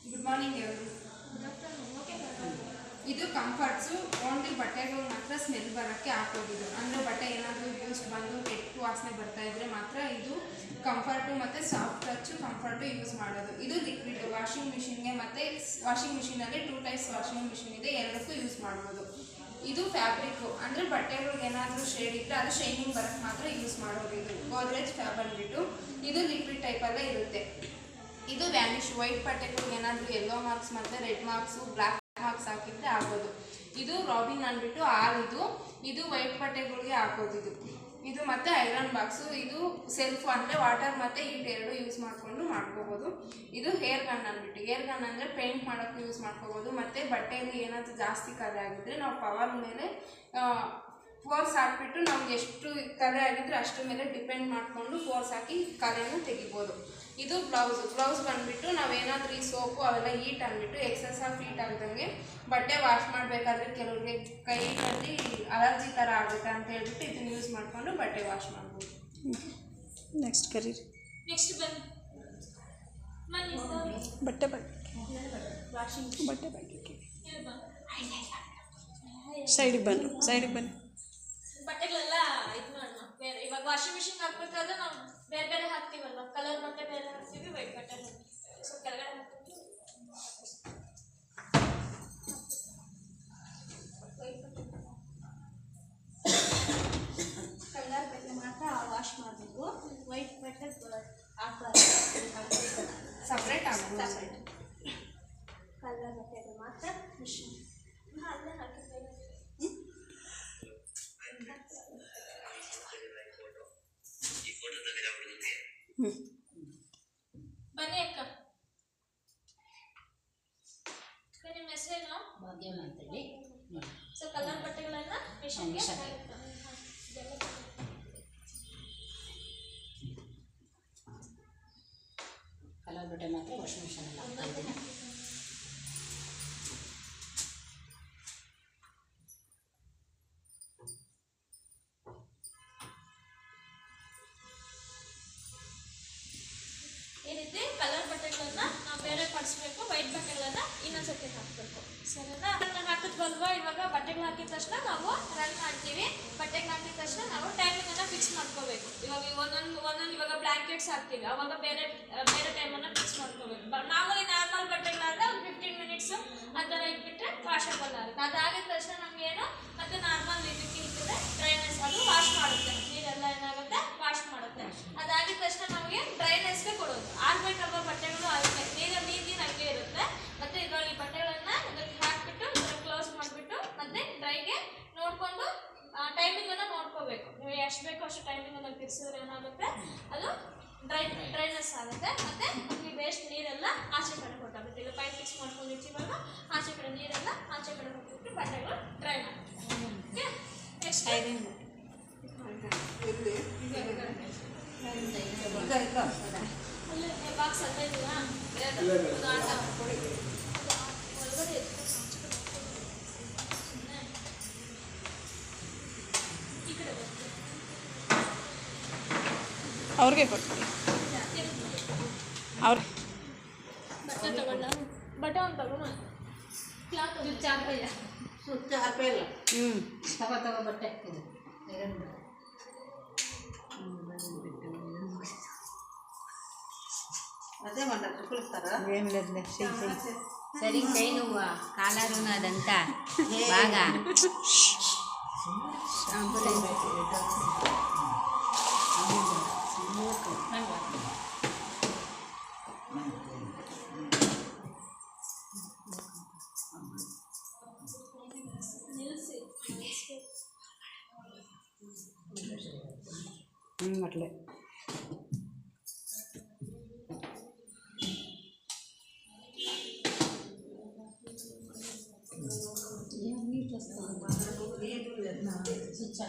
Good morning ಎಲ್ಲರೂ. ಇದು ಕಂಫರ್ಟ್ಸು only ಬಟ್ಟೆಗಳು ಮಾತ್ರ ಸ್ಮೆಲ್ ಬರೋಕ್ಕೆ ಹಾಕೋದಿದ್ದು. ಅಂದರೆ ಬಟ್ಟೆ ಏನಾದರೂ ಯೂಸ್ ಬಂದು ಕೆಟ್ಟು ವಾಸನೆ ಬರ್ತಾ ಇದ್ರೆ ಮಾತ್ರ ಇದು ಕಂಫರ್ಟು ಮತ್ತು ಸಾಫ್ಟ್ ಟಚ್ಚು ಕಂಫರ್ಟು ಯೂಸ್ ಮಾಡೋದು. ಇದು ಲಿಕ್ವಿಡ್ ವಾಷಿಂಗ್ ಮಿಷಿನ್ಗೆ ಮತ್ತು ವಾಷಿಂಗ್ ಮಿಷಿನಲ್ಲಿ 2 ಟೈಪ್ಸ್ ವಾಷಿಂಗ್ ಮಿಷಿನ್ ಇದೆ, ಎರಡಕ್ಕೂ ಯೂಸ್ ಮಾಡ್ಬೋದು. ಇದು ಫ್ಯಾಬ್ರಿಕ್ಕು ಅಂದರೆ ಬಟ್ಟೆಗಳಿಗೆ ಏನಾದರೂ ಶೇಡ್ ಇದ್ದರೆ ಅದು ಶೈನಿಂಗ್ ಬರೋಕ್ಕೆ ಮಾತ್ರ ಯೂಸ್ ಮಾಡೋದು. ಇದು ಗೋದ್ರೇಜ್ ಫ್ಯಾಬ್ ಅಂದ್ಬಿಟ್ಟು ಇದು ಲಿಕ್ವಿಡ್ ಟೈಪಲ್ಲೇ ಇರುತ್ತೆ. ಇದು ವ್ಯಾನಿಷ್ ವೈಟ್ ಬಟ್ಟೆಗಳಿಗೆ ಏನಾದರೂ ಯೆಲ್ಲೋ ಮಾರ್ಕ್ಸ್ ಮತ್ತು ರೆಡ್ ಮಾರ್ಕ್ಸು ಬ್ಲ್ಯಾಕ್ ಮಾರ್ಕ್ಸ್ ಹಾಕಿದ್ರೆ ಹಾಕೋದು. ಇದು ರಾಬಿನ್ ಅಂದ್ಬಿಟ್ಟು ಇದು ವೈಟ್ ಬಟ್ಟೆಗಳಿಗೆ ಹಾಕೋದು. ಇದು ಮತ್ತು ಐರನ್ ಬಾಕ್ಸು. ಇದು ಸೆಲ್ಫ್ ಅಂದರೆ ವಾಟರ್ ಮತ್ತು ಹೀಟ್ ಎರಡು ಯೂಸ್ ಮಾಡಿಕೊಂಡು ಮಾಡ್ಕೋಬೋದು. ಇದು ಹೇರ್ ಗನ್ ಅಂದ್ಬಿಟ್ಟು ಅಂದರೆ ಪೇಂಟ್ ಮಾಡೋಕ್ಕೆ ಯೂಸ್ ಮಾಡ್ಕೋಬೋದು. ಮತ್ತು ಬಟ್ಟೆಯಲ್ಲಿ ಏನಾದರೂ ಜಾಸ್ತಿ ಕಲೆ ಆಗಿದ್ದರೆ ನಾವು ಪವರ್ ಮೇಲೆ ಫೋರ್ಸ್ ಹಾಕ್ಬಿಟ್ಟು ನಮ್ಗೆ ಎಷ್ಟು ಕಲೆ ಆಗಿದ್ರೆ ಅಷ್ಟರ ಮೇಲೆ ಡಿಪೆಂಡ್ ಮಾಡಿಕೊಂಡು ಫೋರ್ಸ್ ಹಾಕಿ ಕಲೆಯನ್ನು ತೆಗಿಬೋದು. ಇದು ಬ್ಲೌಸ್ ಬಂದುಬಿಟ್ಟು ನಾವೇನಾದರೂ ಈ ಸೋಪು ಅವೆಲ್ಲ ಹೀಟ್ ಅಂದ್ಬಿಟ್ಟು ಎಕ್ಸಸ್ ಆಫ್ ಹೀಟ್ ಆಗ್ದಂಗೆ ಬಟ್ಟೆ ವಾಶ್ ಮಾಡಬೇಕಾದ್ರೆ ಕೆಲವ್ರಿಗೆ ಕೈಯಲ್ಲಿ ಅಲರ್ಜಿ ಥರ ಆಗುತ್ತೆ ಅಂತ ಹೇಳ್ಬಿಟ್ಟು ಇದನ್ನು ಯೂಸ್ ಮಾಡಿಕೊಂಡು ಬಟ್ಟೆ ವಾಶ್ ಮಾಡ್ಬೋದು. ನೆಕ್ಸ್ಟ್ ಕರೀರಿ. ನೆಕ್ಸ್ಟ್ ಬನ್ನಿ ಬಟ್ಟೆ ಬಗ್ಗೆ ಸೈಡಿಗೆ ಬನ್ನಿ. ಬಟ್ಟೆಗಳೆಲ್ಲ ಇದು ಮಾಡೋಣ ಬೇರೆ. ಇವಾಗ ವಾಷಿಂಗ್ ಮಿಷಿನ್ ಹಾಕ್ಬೇಕಾದ್ರೆ ನಾವು ಬೇರೆ ಬೇರೆ ಹಾಕ್ತೀವಲ್ವ, ಕಲರ್ ಬಟ್ಟೆ ಬೇರೆ ಹಾಕ್ತೀವಿ, ವೈಟ್ ಬಟ್ಟೆ ಸೊ ಕೆಳಗಡೆ ಹಾಕ್ತೀವಿ. ಕಲರ್ ಬಟ್ಟೆ ಮಾತ್ರ ವಾಶ್ ಮಾಡಬೇಕು, ವೈಟ್ ಬಟ್ಟೆ ಹಾಕ್ಬಾರ್ದು, ಸಪ್ರೇಟ್ ಆಗೋದು. ಕಲರ್ ಬಟ್ಟೆಗಳು ಮಾತ್ರ ಮಿಷಿನ್ ಅಲ್ಲೇ ಹಾಕಿದ್ದೇವೆ. ಬನ್ನಿ ಅಕ್ಕ, ನಿಮ್ಮ ಹೆಸರೇನು? ಭಾಗ್ಯಮ್ಮ ಅಂತೇಳಿ. ಸೊ ಕಲರ್ ಬಟ್ಟೆಗಳನ್ನ ಮಿಷನ್ಗೆ ಕಲರ್ ಬಟ್ಟೆ ಮಾತ್ರ ವಾಷಿಂಗ್ ಮಿಷನಲ್ಲಿ ಹಾಕ್ತಾ ಇದ್ದೀನಿ. ಈ ರೀತಿ ಕಲರ್ ಬಟ್ಟೆಗಳನ್ನ ನಾವು ಬೇರೆ ಪಡಿಸ್ಬೇಕು, ವೈಟ್ ಬಟ್ಟೆಗಳನ್ನ ಇನ್ನೊಂದ್ಸತಿ ಹಾಕಬೇಕು. ಸರಿನಾ? ಹಾಕಿದ್ವಲ್ವಾ, ಇವಾಗ ಬಟ್ಟೆಗಳು ಹಾಕಿದ ತಕ್ಷಣ ನಾವು ರನ್ ಮಾಡ್ತೀವಿ. ಬಟ್ಟೆಗಳು ಹಾಕಿದ ತಕ್ಷಣ ನಾವು ಟೈಮಿಂಗನ್ನು ಫಿಕ್ಸ್ ಮಾಡ್ಕೋಬೇಕು. ಇವಾಗ ಒಂದೊಂದು ಇವಾಗ ಬ್ಲ್ಯಾಂಕೆಟ್ಸ್ ಹಾಕ್ತೀವಿ, ಅವಾಗ ಬೇರೆ ಟೈಮನ್ನು ಫಿಕ್ಸ್ ಮಾಡ್ಕೋಬೇಕು. ಮಾಮೂಲಿ ನಾರ್ಮಲ್ ಬಟ್ಟೆಗಳಾದ್ರೆ ಒಂದು 15 ಮಿನಿಟ್ಸು ಆ ಥರ ಇಟ್ಬಿಟ್ರೆ ವಾಷಬಲ್ ಆಗುತ್ತೆ. ಅದಾಗಿದ ತಕ್ಷಣ ನಮಗೇನು ಮತ್ತೆ ನಾರ್ಮಲ್ ಇದಕ್ಕೆ ಇಟ್ಟಿದ್ರೆ ಡ್ರೈನೆಸ್ ಅದು ವಾಶ್ ಮಾಡುತ್ತೆ, ನೀರೆಲ್ಲ ಏನಾಗುತ್ತೆ ವಾಶ್ ಮಾಡುತ್ತೆ. ಅದಾಗಿದ ತಕ್ಷಣ ನಮಗೆ ಡ್ರೈನೆಸ್ಗೆ ಕೊಡೋದು. ಆರ್ಬೇಕಲ್ವ ಬಟ್ಟೆಗಳು ಆಗುತ್ತೆ, ನೀರಲ್ಲಿ ಹಂಗೆ ಇರುತ್ತೆ. ಮತ್ತು ಇದರಲ್ಲಿ ಬಟ್ಟೆಗಳನ್ನು ಇದಕ್ಕೆ ಹಾಕ್ಬಿಟ್ಟು ಕ್ಲೋಸ್ ಮಾಡಿಬಿಟ್ಟು ಮತ್ತೆ ಡ್ರೈಗೆ ನೋಡಿಕೊಂಡು ಟೈಮಿಂಗನ್ನು ನೋಡ್ಕೋಬೇಕು. ನೀವು ಎಷ್ಟು ಬೇಕೋ ಅಷ್ಟು ಟೈಮಿಂಗನ್ನು ತಿರ್ಸಿದ್ರೆ ಏನಾಗುತ್ತೆ, ಅದು ಡ್ರೈನೆಸ್ ಆಗುತ್ತೆ. ಮತ್ತು ನಮಗೆ ವೇಸ್ಟ್ ನೀರೆಲ್ಲ ಆಚೆ ಕಡೆ ಹೊರಟಾಗುತ್ತೆ. ಈಗ ಪೈಪ್ ಫಿಕ್ಸ್ ಮಾಡ್ಕೊಂಡಿರ್ತೀವಲ್ಲ, ಆಚೆ ಕಡೆ ನೀರೆಲ್ಲ ಆಚೆ ಕಡೆ ಹೋಗ್ಬಿಟ್ಟು ಬಟ್ಟೆಗಳು ಡ್ರೈ ಆಗುತ್ತೆ. ಓಕೆ, ನೆಕ್ಸ್ಟ್ ಅಲ್ಲೇ ಬಾಕ್ಸ್ ಅಲ್ಲೇ ಇದೆಯಾ? ಆಟ ಒಳಗಡೆ ಈ ಕಡೆ ಬರ್ತೀವಿ. ಅವ್ರಿಗೆ ಕೊಡ್ತೀವಿ. ಅವ್ರ ಬಟ್ಟೆ ತಗೊಂಡ ಬಟ್ಟೆ ಒಂದು ತಗೊಂಡು ಕ್ಲಾತ್ ಸುತ್ತ ಹಾಕೇ ಇಲ್ಲ. ತಗೋ ಬಟ್ಟೆ ಇದು ಅದೇ ಮಾಡಕ್ಕೆ ಕುಳಿಸ್ತಾರ. ಏನಿಲ್ಲ ಸರಿ, ಕೈ ನೋವು ಕಾಲಾರು ಅದಂತ ಬಾಗ ನಿಲ್ಲಿಸಿ. ಅಟ್ಲೆ ಸ್ವಿಚ್